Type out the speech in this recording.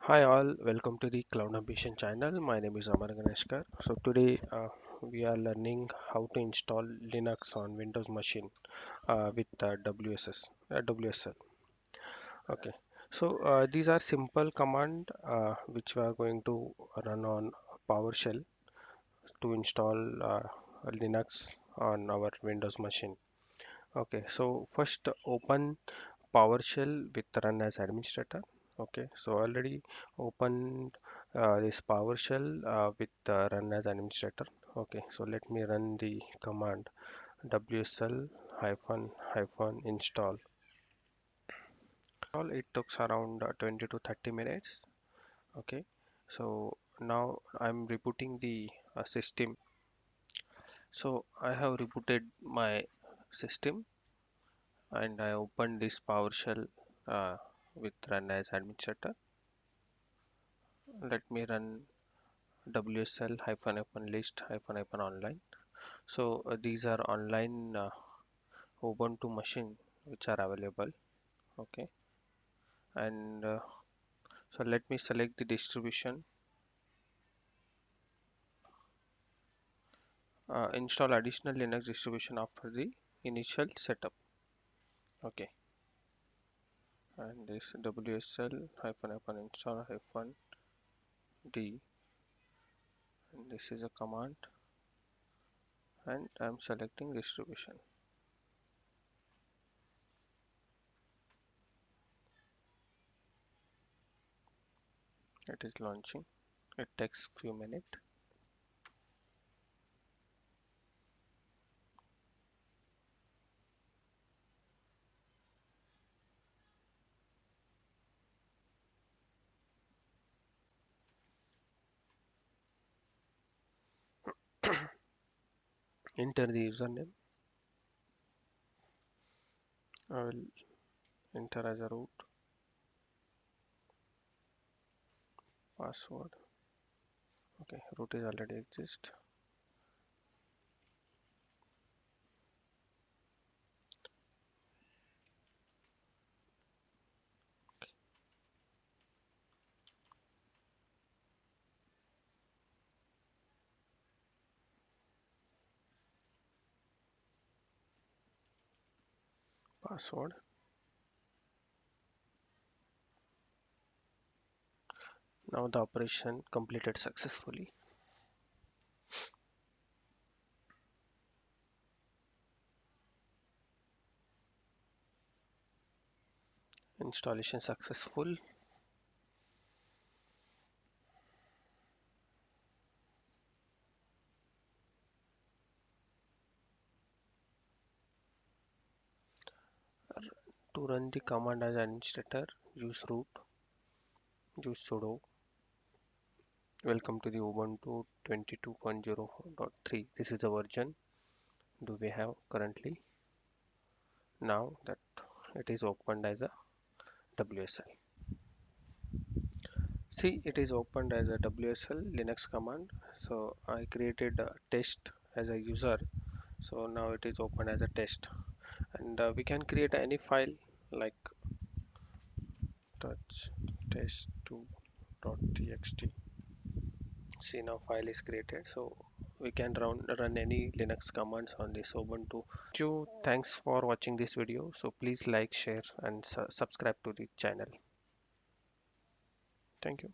Hi all, welcome to the Cloud Ambition channel. My name is Amar Ganeshkar. So today we are learning how to install Linux on Windows machine with WSL. Okay. So these are simple command which we are going to run on PowerShell to install Linux on our Windows machine. Okay. So first open PowerShell with run as administrator. Okay, so already opened this PowerShell with run as administrator. Okay, so let me run the command WSL hyphen install. All it took around 20 to 30 minutes. Okay, so now I'm rebooting the system. So I have rebooted my system and I opened this PowerShell with run as administrator. Let me run WSL hyphen list hyphen online. So these are online Ubuntu machine which are available. Okay, and so let me select the distribution. Install additional Linux distribution after the initial setup. Okay, and this WSL hyphen install hyphen D, and this is a command, and I'm selecting distribution. It is launching. It takes few minutes. Enter the username. I will enter as a root password. Okay, root is already exist. Password. Now the operation completed successfully. Installation successful. To run the command as administrator, use root, use sudo. Welcome to the Ubuntu 22.0.3. This is the version do we have currently. Now that it is opened as a WSL. See, it is opened as a WSL Linux command. So I created a test as a user. So now it is opened as a test, and we can create any file like touch test2.txt. See, now file is created, so we can run any Linux commands on this Ubuntu. Thank you. Thanks for watching this video. So please like, share, and subscribe to the channel. Thank you.